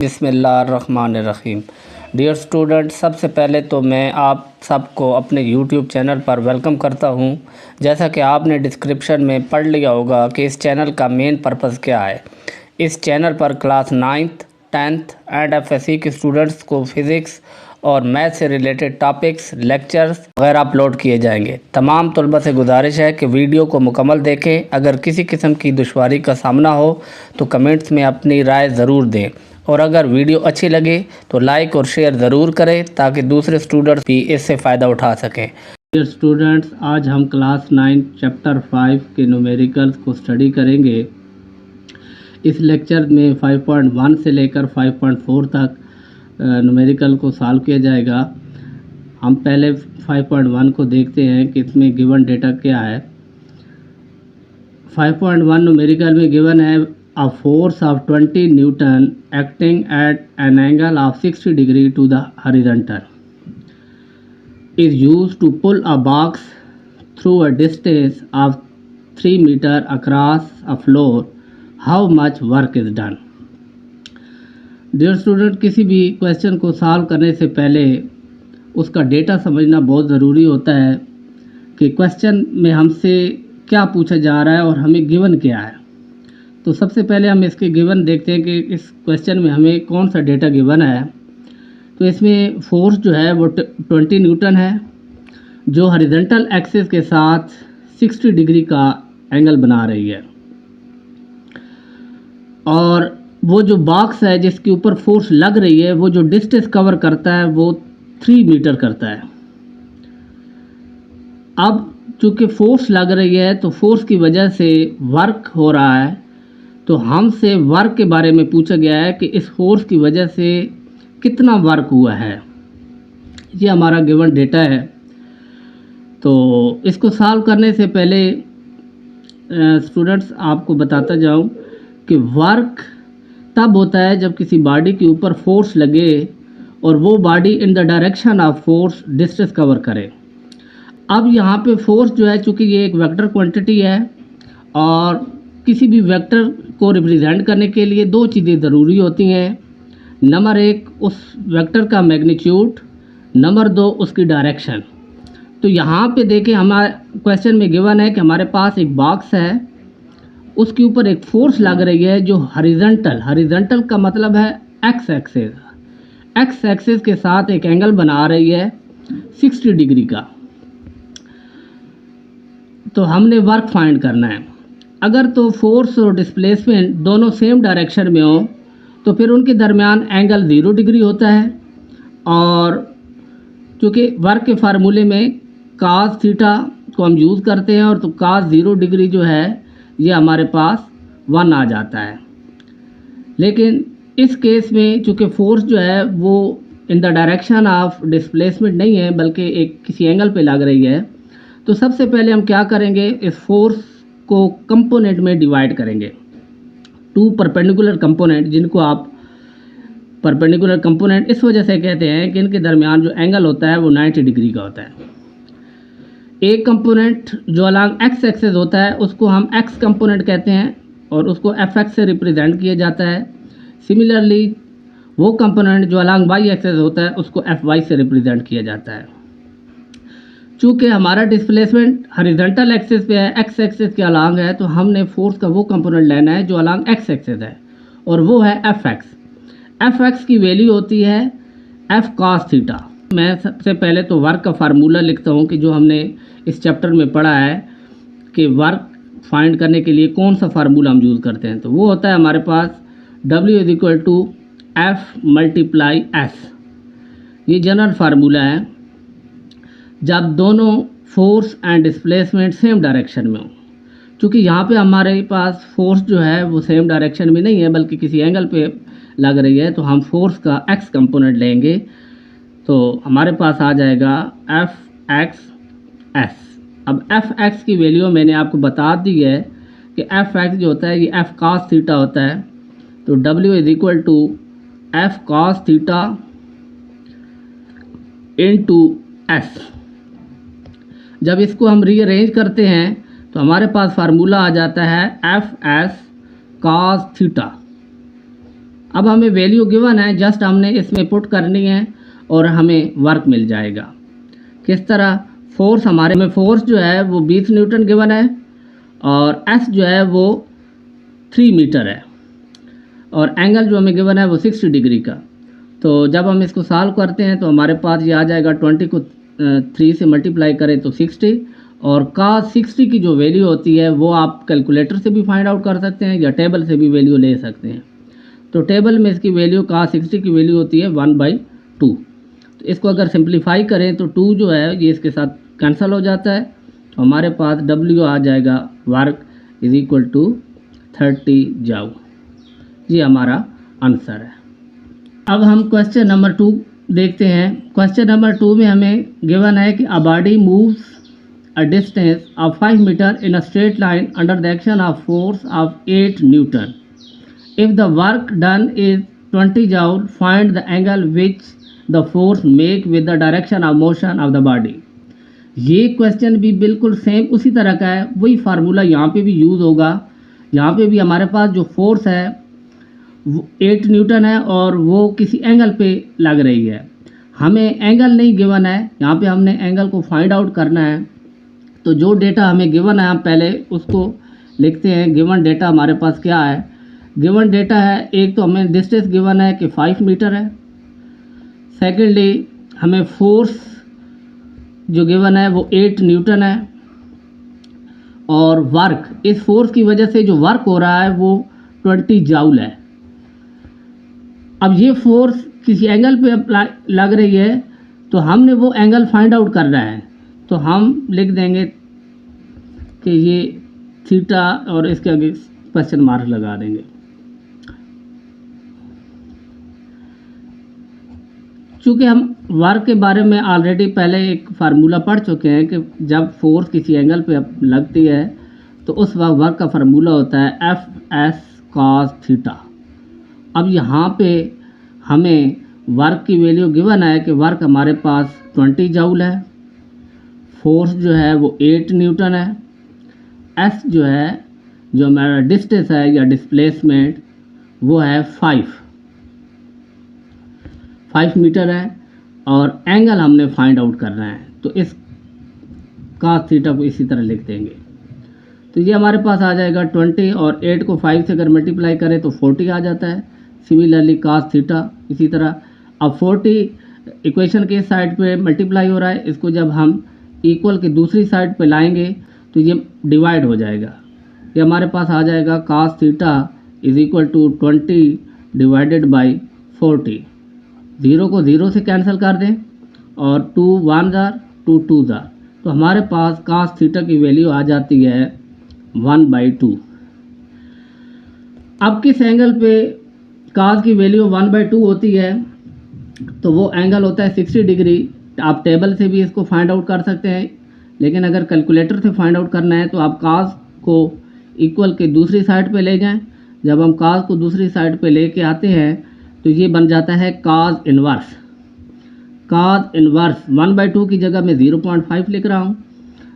बिस्मिल्लाहिर्रहमानिर्रहीम। Dear student, सबसे पहले तो मैं आप सबको अपने यूट्यूब चैनल पर वेलकम करता हूं। जैसा कि आपने डिस्क्रिप्शन में पढ़ लिया होगा कि इस चैनल का मेन पर्पस क्या है। इस चैनल पर class 9th, 10th and FSc के स्टूडेंट्स को फ़िज़िक्स और मैथ से रिलेटेड टॉपिक्स, लेक्चर्स वगैरह अपलोड किए जाएंगे। तमाम तलबा से गुजारिश है कि वीडियो को मुकम्मल देखें। अगर किसी किस्म की दुश्वारी का सामना हो तो कमेंट्स में अपनी राय ज़रूर दें, और अगर वीडियो अच्छी लगे तो लाइक और शेयर ज़रूर करें ताकि दूसरे स्टूडेंट्स भी इससे फ़ायदा उठा सकें। डियर स्टूडेंट्स, आज हम क्लास 9 चैप्टर 5 के न्यूमेरिकल्स को स्टडी करेंगे। इस लेक्चर में 5.1 से लेकर 5.4 तक न्यूमेरिकल को सॉल्व किया जाएगा। हम पहले 5.1 को देखते हैं कि इसमें गिवन डेटा क्या है। 5.1 न्यूमेरिकल में गिवन है a force of 20 Newton acting at an angle of 60 degree to the horizontal is used to pull a box through a distance of 3 meter across a floor. How much work is done? Dear student, किसी भी question को solve करने से पहले उसका data समझना बहुत ज़रूरी होता है कि क्वेश्चन में हमसे क्या पूछा जा रहा है और हमें गिवन क्या है। तो सबसे पहले हम इसके गिवन देखते हैं कि इस क्वेश्चन में हमें कौन सा डेटा गिवन है। तो इसमें फोर्स जो है वो 20 न्यूटन है, जो हॉरिजॉन्टल एक्सिस के साथ 60 डिग्री का एंगल बना रही है, और वो जो बॉक्स है जिसके ऊपर फोर्स लग रही है वो जो डिस्टेंस कवर करता है वो 3 मीटर करता है। अब चूँकि फोर्स लग रही है तो फोर्स की वजह से वर्क हो रहा है, तो हमसे वर्क के बारे में पूछा गया है कि इस फोर्स की वजह से कितना वर्क हुआ है। ये हमारा गिवन डेटा है। तो इसको सॉल्व करने से पहले स्टूडेंट्स आपको बताता जाऊं कि वर्क तब होता है जब किसी बॉडी के ऊपर फोर्स लगे और वो body in the direction of force distance cover करे। अब यहाँ पे फोर्स जो है, चूँकि ये एक वेक्टर क्वांटिटी है और किसी भी वेक्टर को रिप्रेजेंट करने के लिए दो चीज़ें ज़रूरी होती हैं। नंबर एक, उस वेक्टर का मैग्नीट्यूड, नंबर दो, उसकी डायरेक्शन। तो यहाँ पे देखें, हमारे क्वेश्चन में गिवन है कि हमारे पास एक बॉक्स है, उसके ऊपर एक फोर्स लग रही है जो हॉरिजॉन्टल का मतलब है एक्स एक्सिस के साथ एक एंगल बना रही है 60 डिग्री का। तो हमने वर्क फाइंड करना है। अगर तो फोर्स और डिस्प्लेसमेंट दोनों सेम डायरेक्शन में हो तो फिर उनके दरमियान एंगल 0 डिग्री होता है, और क्योंकि वर्क के फार्मूले में काज थीटा को हम यूज़ करते हैं, और तो काज 0 डिग्री जो है ये हमारे पास 1 आ जाता है। लेकिन इस केस में चूँकि फोर्स जो है वो in the direction of displacement नहीं है बल्कि एक किसी एंगल पे लग रही है, तो सबसे पहले हम क्या करेंगे, इस फोर्स को कंपोनेंट में डिवाइड करेंगे। 2 परपेंडिकुलर कंपोनेंट, जिनको आप परपेंडिकुलर कंपोनेंट इस वजह से कहते हैं कि इनके दरमियान जो एंगल होता है वो 90 डिग्री का होता है। एक कंपोनेंट जो अलॉन्ग एक्स एक्सिस होता है उसको हम एक्स कंपोनेंट कहते हैं और उसको एफ एक्स से रिप्रेजेंट किया जाता है। सिमिलरली वो कंपोनेंट जो अलॉन्ग वाई एक्सिस होता है उसको एफ वाई से रिप्रेजेंट किया जाता है। चूँकि हमारा डिस्प्लेसमेंट हॉरिजॉन्टल एक्सिस पे है, एक्स एक्सिस के अलॉन्ग है, तो हमने फोर्स का वो कंपोनेंट लेना है जो अलॉन्ग एक्स एक्सिस है, और वो है एफ एक्स। एफ एक्स की वैल्यू होती है एफ कॉस थीटा। मैं सबसे पहले तो वर्क का फार्मूला लिखता हूँ कि जो हमने इस चैप्टर में पढ़ा है कि वर्क फाइंड करने के लिए कौन सा फार्मूला हम यूज़ करते हैं। तो वो होता है हमारे पास W = F × S। ये जनरल फार्मूला है जब दोनों force and displacement same direction में हो। क्योंकि यहाँ पे हमारे पास फोर्स जो है वो सेम डायरेक्शन में नहीं है बल्कि किसी एंगल पे लग रही है, तो हम फोर्स का एक्स कंपोनेंट लेंगे, तो हमारे पास आ जाएगा Fx/S। अब Fx की वैल्यू मैंने आपको बता दी है कि Fx जो होता है ये F cos थीटा होता है। तो W = F cos theta × S। जब इसको हम रीअरेंज करते हैं तो हमारे पास फार्मूला आ जाता है Fs cos थीटा अब हमें वैल्यू गिवन है, जस्ट हमने इसमें पुट करनी है और हमें वर्क मिल जाएगा। किस तरह? फोर्स हमारे में फोर्स जो है वो 20 न्यूटन गिवन है और एस जो है वो 3 मीटर है और एंगल जो हमें गिवन है वो 60 डिग्री का। तो जब हम इसको सॉल्व करते हैं तो हमारे पास ये आ जाएगा 20 को 3 से मल्टीप्लाई करें तो 60 और cos 60 की जो वैल्यू होती है वो आप कैलकुलेटर से भी फाइंड आउट कर सकते हैं या टेबल से भी वैल्यू ले सकते हैं। तो टेबल में इसकी वैल्यू cos 60 की वैल्यू होती है 1/2। तो इसको अगर सिंप्लीफाई करें तो 2 जो है ये इसके साथ कैंसिल हो जाता है, तो हमारे पास W आ जाएगा work is equal to 30 joule. ये हमारा आंसर है। अब हम क्वेश्चन नंबर 2 देखते हैं। क्वेश्चन नंबर 2 में हमें गिवन है कि a body moves a distance of 5 metre in a straight line under the action of force of 8 newton. If the work done is 20 joule, find the angle which the force make with the direction of motion of the body. ये question भी बिल्कुल same उसी तरह का है, वही formula यहाँ पे भी यूज़ होगा। यहाँ पे भी हमारे पास जो फोर्स है 8 न्यूटन है और वो किसी एंगल पे लग रही है। हमें एंगल नहीं गिवन है, यहाँ पे हमने एंगल को फाइंड आउट करना है। तो जो डेटा हमें गिवन है हम पहले उसको लिखते हैं। गिवन डेटा हमारे पास क्या है? गिवन डेटा है, एक तो हमें डिस्टेंस गिवन है कि 5 मीटर है। सेकेंडली हमें फोर्स जो गिवन है वो 8 न्यूटन है और वर्क, इस फोर्स की वजह से जो वर्क हो रहा है वो 20 जूल है। अब ये फोर्स किसी एंगल पे लग रही है तो हमने वो एंगल फाइंड आउट करना है। तो हम लिख देंगे कि ये थीटा और इसके आगे क्वेश्चन मार्क लगा देंगे। चूँकि हम वर्क के बारे में ऑलरेडी पहले एक फार्मूला पढ़ चुके हैं कि जब फोर्स किसी एंगल पे लगती है तो उस वक्त वर्क का फार्मूला होता है F(s) cos थीटा। अब यहाँ पे हमें वर्क की वैल्यू गिवन है कि वर्क हमारे पास 20 जूल है, फोर्स जो है वो 8 न्यूटन है, एस जो है जो हमारा डिस्टेंस है या डिस्प्लेसमेंट वो है 5 मीटर है और एंगल हमने फाइंड आउट करना है। तो इस cos थीटा को इसी तरह लिख देंगे। तो ये हमारे पास आ जाएगा 20 और 8 को 5 से अगर मल्टीप्लाई करें तो 40 आ जाता है। सिमिलरली cos थीटा इसी तरह। अब 40 इक्वेशन के साइड पे मल्टीप्लाई हो रहा है, इसको जब हम इक्वल के दूसरी साइड पे लाएंगे तो ये डिवाइड हो जाएगा। ये हमारे पास आ जाएगा cos theta is equal to 20 divided by 40। 0 को 0 से कैंसिल कर दें और 2 1 जार 2 2 जार, तो हमारे पास cos थीटा की वैल्यू आ जाती है 1/2। अब किस एंगल पे cos की वैल्यू 1/2 होती है तो वो एंगल होता है 60 डिग्री। आप टेबल से भी इसको फाइंड आउट कर सकते हैं, लेकिन अगर कैलकुलेटर से फाइंड आउट करना है तो आप cos को इक्वल के दूसरी साइड पे ले जाएं। जब हम cos को दूसरी साइड पे लेके आते हैं तो ये बन जाता है cos इन्वर्स। cos इन्वर्स 1/2 की जगह मैं 0.5 लिख रहा हूँ।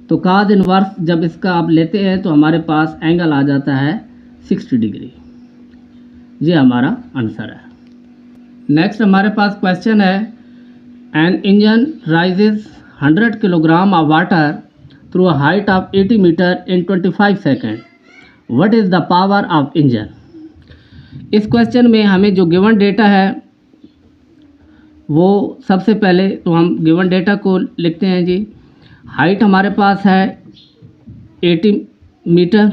तो cos इन्वर्स जब इसका आप लेते हैं तो हमारे पास एंगल आ जाता है 60 डिग्री। ये हमारा आंसर है। नेक्स्ट हमारे पास क्वेश्चन है, an engine raises 100 kilogram of water through a height of 80 metre in 25 second, what is the power of engine. इस क्वेश्चन में हमें जो गिवन डेटा है वो सबसे पहले तो हम गिवन डेटा को लिखते हैं जी। हाइट हमारे पास है 80 मीटर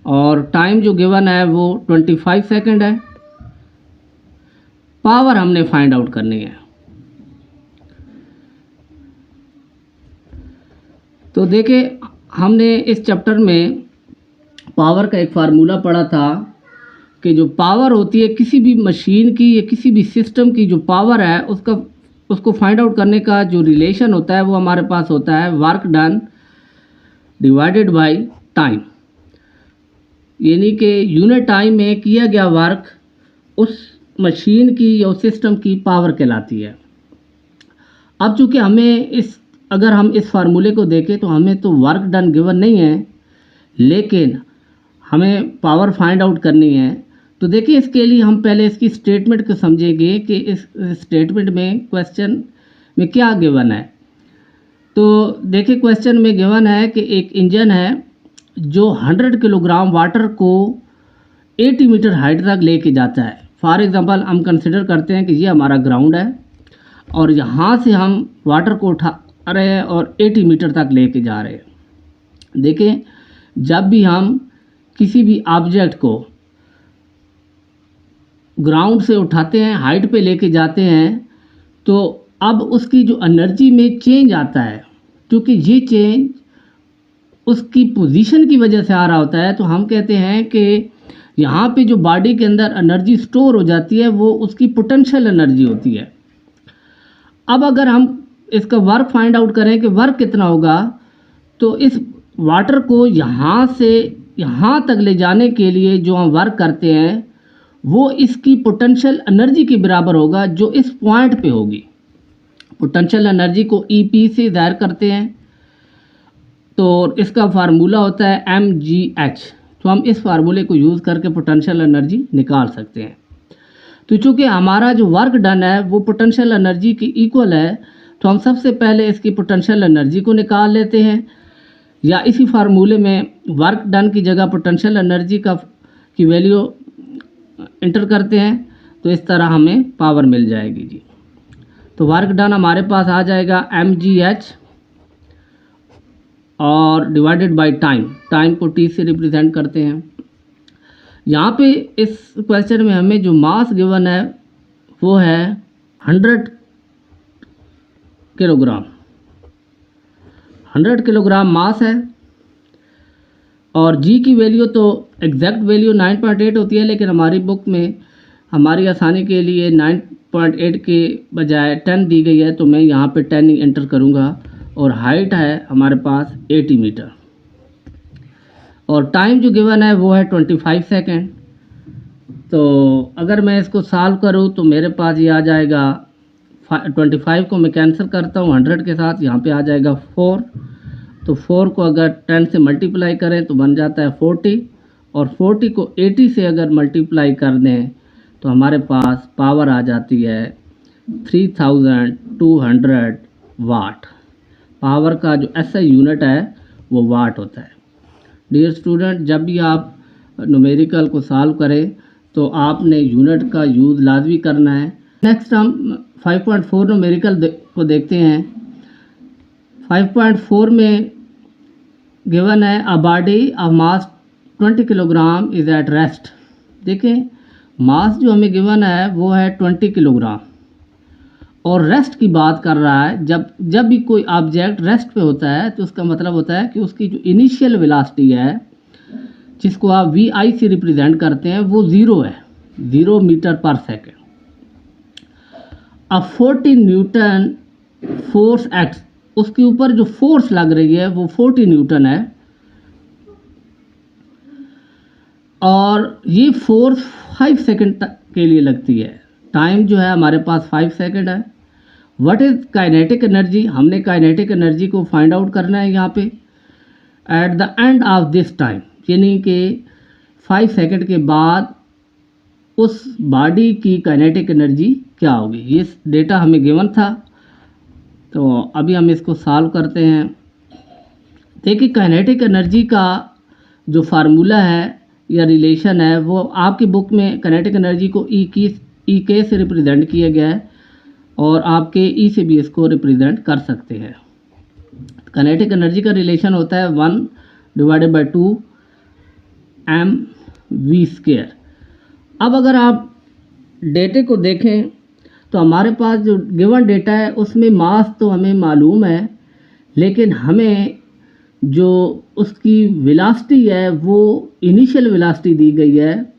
और टाइम जो गिवन है वो 25 सेकंड है। पावर हमने फाइंड आउट करनी है। तो देखिए हमने इस चैप्टर में पावर का एक फार्मूला पढ़ा था कि जो पावर होती है किसी भी मशीन की या किसी भी सिस्टम की, जो पावर है उसको फाइंड आउट करने का जो रिलेशन होता है वो हमारे पास होता है work done divided by time. यानी कि यूनिट टाइम में किया गया वर्क उस मशीन की या उस सिस्टम की पावर कहलाती है। अब चूँकि हमें अगर हम इस फार्मूले को देखें तो हमें तो वर्क डन गिवन नहीं है, लेकिन हमें पावर फाइंड आउट करनी है। तो देखिए इसके लिए हम पहले इसकी स्टेटमेंट को समझेंगे कि इस स्टेटमेंट में क्वेश्चन में क्या गिवन है। तो देखिए क्वेश्चन में गिवन है कि एक इंजन है जो 100 किलोग्राम वाटर को 80 मीटर हाइट तक लेके जाता है। फॉर एग्जांपल हम कंसिडर करते हैं कि ये हमारा ग्राउंड है और यहाँ से हम वाटर को उठा रहे हैं और 80 मीटर तक लेके जा रहे हैं। देखिए जब भी हम किसी भी ऑब्जेक्ट को ग्राउंड से उठाते हैं, हाइट पे लेके जाते हैं, तो अब उसकी जो एनर्जी में चेंज आता है, क्योंकि ये चेंज उसकी पोजीशन की वजह से आ रहा होता है, तो हम कहते हैं कि यहाँ पे जो बॉडी के अंदर एनर्जी स्टोर हो जाती है वो उसकी पोटेंशियल एनर्जी होती है। अब अगर हम इसका वर्क फाइंड आउट करें कि वर्क कितना होगा, तो इस वाटर को यहाँ से यहाँ तक ले जाने के लिए जो हम वर्क करते हैं वो इसकी पोटेंशियल एनर्जी के बराबर होगा जो इस पॉइंट पे होगी। पोटेंशियल एनर्जी को EP से ज़ाहिर करते हैं, तो इसका फार्मूला होता है mgh। तो हम इस फार्मूले को यूज़ करके पोटेंशियल एनर्जी निकाल सकते हैं। तो चूँकि हमारा जो वर्क डन है वो पोटेंशियल एनर्जी की इक्वल है, तो हम सबसे पहले इसकी पोटेंशियल एनर्जी को निकाल लेते हैं, या इसी फार्मूले में वर्क डन की जगह पोटेंशियल एनर्जी की वैल्यू इंटर करते हैं, तो इस तरह हमें पावर मिल जाएगी जी। तो वर्क डन हमारे पास आ जाएगा mgh और डिवाइडेड बाय टाइम, टाइम को t से रिप्रेजेंट करते हैं। यहाँ पे इस क्वेश्चन में हमें जो मास गिवन है वो है 100 किलोग्राम। 100 किलोग्राम मास है और g की वैल्यू तो एग्जैक्ट वैल्यू 9.8 होती है, लेकिन हमारी बुक में हमारी आसानी के लिए 9.8 के बजाय 10 दी गई है, तो मैं यहाँ पे 10 ही एंटर करूँगा। और हाइट है हमारे पास 80 मीटर और टाइम जो गिवन है वो है 25 सेकेंड। तो अगर मैं इसको सॉल्व करूँ तो मेरे पास ये आ जाएगा 25 को मैं कैंसिल करता हूँ 100 के साथ, यहाँ पे आ जाएगा 4। तो 4 को अगर 10 से मल्टीप्लाई करें तो बन जाता है 40, और 40 को 80 से अगर मल्टीप्लाई कर दें तो हमारे पास पावर आ जाती है 3200 वाट। पावर का जो SI यूनिट है वो वाट होता है। डियर स्टूडेंट, जब भी आप न्यूमेरिकल को सॉल्व करें तो आपने यूनिट का यूज़ लाजमी करना है। नेक्स्ट हम 5.4 न्यूमेरिकल को देखते हैं। 5.4 में गिवन है a body of mass 20 kilogram is at rest. देखें मास जो हमें गिवन है वो है 20 किलोग्राम और रेस्ट की बात कर रहा है। जब भी कोई ऑब्जेक्ट रेस्ट पे होता है तो उसका मतलब होता है कि उसकी जो इनिशियल वेलोसिटी है जिसको आप VI से रिप्रेजेंट करते हैं वो 0 है, 0 मीटर पर सेकेंड। अब 40 न्यूटन फोर्स एक्ट, उसके ऊपर जो फोर्स लग रही है वो 40 न्यूटन है और ये फोर्स 5 सेकेंड तक के लिए लगती है। टाइम जो है हमारे पास 5 सेकेंड है। व्हाट इज़ काइनेटिक एनर्जी, हमने काइनेटिक एनर्जी को फाइंड आउट करना है यहाँ पे। At the end of this time, यानी कि 5 सेकेंड के बाद उस बॉडी की काइनेटिक एनर्जी क्या होगी, ये डेटा हमें गिवन था। तो अभी हम इसको सॉल्व करते हैं। देखिए काइनेटिक एनर्जी का जो फार्मूला है या रिलेशन है वो आपकी बुक में काइनेटिक एनर्जी को E से रिप्रेजेंट किया गया है और आपके E से भी इसको रिप्रेजेंट कर सकते हैं। काइनेटिक एनर्जी का रिलेशन होता है 1/2 mv²। अब अगर आप डेटे को देखें तो हमारे पास जो गिवन डेटा है उसमें मास तो हमें मालूम है, लेकिन हमें जो उसकी वेलोसिटी है वो इनिशियल वेलोसिटी दी गई है।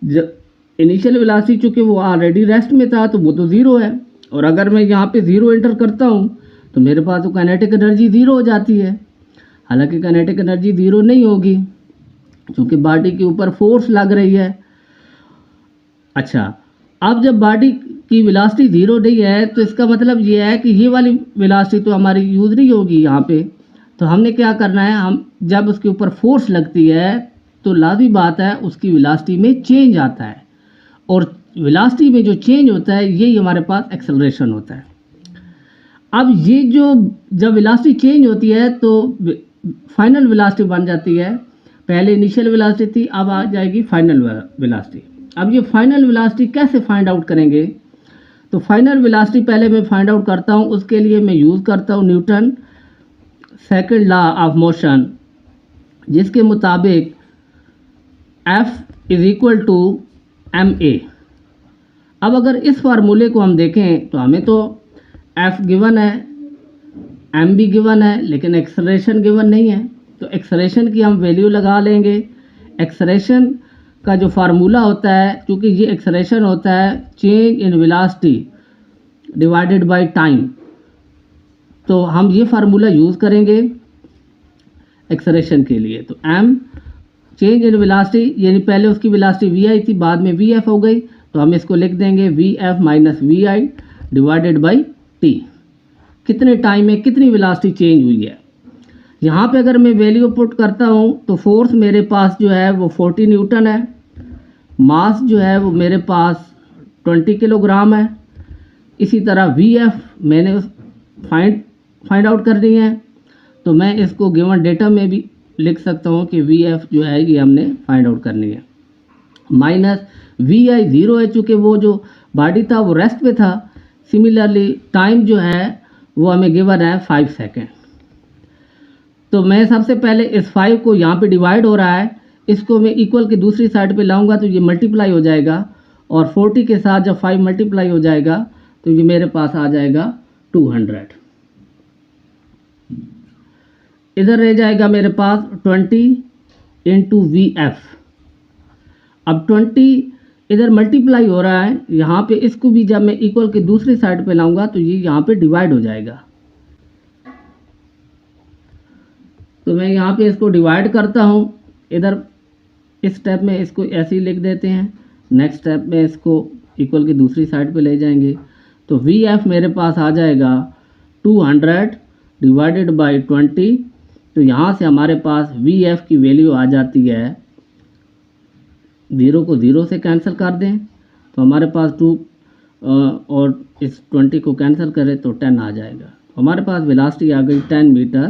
जब इनिशियल वेलोसिटी चूँकि वो ऑलरेडी रेस्ट में था तो वो तो 0 है, और अगर मैं यहाँ पे 0 एंटर करता हूँ तो मेरे पास तो काइनेटिक एनर्जी 0 हो जाती है। हालांकि काइनेटिक एनर्जी 0 नहीं होगी क्योंकि बॉडी के ऊपर फोर्स लग रही है। अच्छा, अब जब बॉडी की वेलोसिटी 0 नहीं है तो इसका मतलब ये है कि ये वाली वेलोसिटी तो हमारी यूज़ नहीं होगी यहाँ पे। तो हमने क्या करना है, हम जब उसके ऊपर फोर्स लगती है तो लाज़मी बात है उसकी वेलोसिटी में चेंज आता है। और वेलोसिटी में जो चेंज होता है यही हमारे पास एक्सेलरेशन होता है। अब ये जो जब वेलोसिटी चेंज होती है तो फाइनल वेलोसिटी बन जाती है। पहले इनिशियल वेलोसिटी थी, अब आ जाएगी फाइनल वेलोसिटी। अब ये फाइनल वेलोसिटी कैसे फाइंड आउट करेंगे? तो फाइनल वेलोसिटी पहले मैं फाइंड आउट करता हूँ। उसके लिए मैं यूज़ करता हूँ Newton second law of motion, जिसके मुताबिक F is equal to ma। अब अगर इस फार्मूले को हम देखें तो हमें तो F गिवन है, m भी गिवन है, लेकिन एक्सेलरेशन गिवन नहीं है। तो एक्सेलरेशन की हम वैल्यू लगा लेंगे। एक्सेलरेशन का जो फार्मूला होता है, क्योंकि ये एक्सेलरेशन होता है change in velocity divided by time, तो हम ये फार्मूला यूज़ करेंगे एक्सेलरेशन के लिए। तो m चेंज इन वेलोसिटी, यानी पहले उसकी वेलोसिटी vi थी, बाद में vf हो गई, तो हम इसको लिख देंगे vf minus vi divided by t। कितने टाइम में कितनी वेलोसिटी चेंज हुई है। यहाँ पे अगर मैं वैल्यू पुट करता हूँ तो फोर्स मेरे पास जो है वो 40 न्यूटन है, मास जो है वो मेरे पास 20 किलोग्राम है। इसी तरह vf मैंने फाइंड आउट करनी है, तो मैं इसको गिवन डेटा में भी लिख सकता हूँ कि vf जो है ये हमने फाइंड आउट करनी है। माइनस vi 0 है, चूँकि वो जो बॉडी था वो रेस्ट पे था। सिमिलरली टाइम जो है वो हमें गिवन है 5 सेकेंड। तो मैं सबसे पहले इस 5 को यहाँ पे डिवाइड हो रहा है, इसको मैं इक्वल की दूसरी साइड पे लाऊंगा तो ये मल्टीप्लाई हो जाएगा, और 40 के साथ जब 5 मल्टीप्लाई हो जाएगा तो ये मेरे पास आ जाएगा 200। इधर रह जाएगा मेरे पास 20 इंटू vf। अब 20 इधर मल्टीप्लाई हो रहा है, यहाँ पे इसको भी जब मैं इक्वल की दूसरी साइड पे लाऊंगा तो ये यहाँ पे डिवाइड हो जाएगा। तो मैं यहाँ पे इसको डिवाइड करता हूँ। इधर इस स्टेप में इसको ऐसे ही लिख देते हैं, नेक्स्ट स्टेप में इसको इक्वल की दूसरी साइड पे ले जाएंगे। तो vf मेरे पास आ जाएगा 200 डिवाइडेड बाई 20। तो यहाँ से हमारे पास vf की वैल्यू आ जाती है, 0 को 0 से कैंसिल कर दें तो हमारे पास 2 और इस 20 को कैंसिल करें तो 10 आ जाएगा। हमारे पास वेलोसिटी आ गई 10 मीटर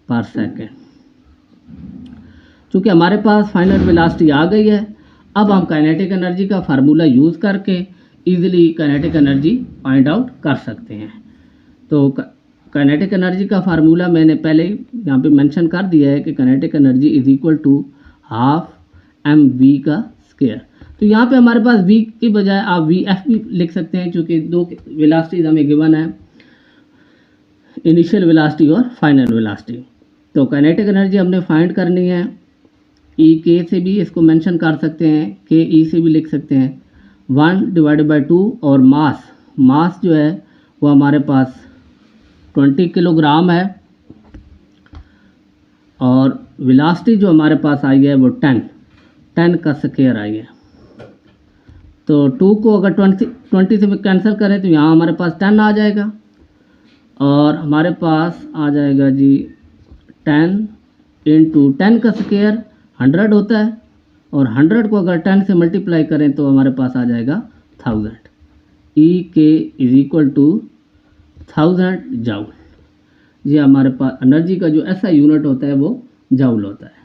पर सेकेंड। चूँकि हमारे पास फाइनल वेलोसिटी आ गई है, अब हम काइनेटिक एनर्जी का फार्मूला यूज़ करके easily kinetic energy find out कर सकते हैं। तो काइनेटिक एनर्जी का फार्मूला मैंने पहले यहाँ पे मेंशन कर दिया है कि kinetic energy is equal to half mv का स्क्वायर। तो यहाँ पे हमारे पास v की बजाय आप vf भी लिख सकते हैं, क्योंकि दो वेलोसिटीज हमें गिवन है, इनिशियल वेलोसिटी और फाइनल वेलोसिटी। तो काइनेटिक एनर्जी हमने फाइंड करनी है। ई के से भी इसको मेंशन कर सकते हैं, के ई से भी लिख सकते हैं, 1 डिवाइडेड बाई 2। और मास जो है वो हमारे पास 20 किलोग्राम है, और वेलोसिटी जो हमारे पास आई है वो 10 का स्क्वायर आई है। तो 2 को अगर 20 से कैंसिल करें तो यहाँ हमारे पास 10 आ जाएगा, और हमारे पास आ जाएगा जी 10 इंटू 10 का स्क्वायर 100 होता है, और 100 को अगर 10 से मल्टीप्लाई करें तो हमारे पास आ जाएगा 1000। ई के इज इक्वल टू 1000 जाउल। ये हमारे पास एनर्जी का जो ऐसा यूनिट होता है वो जाउल होता है।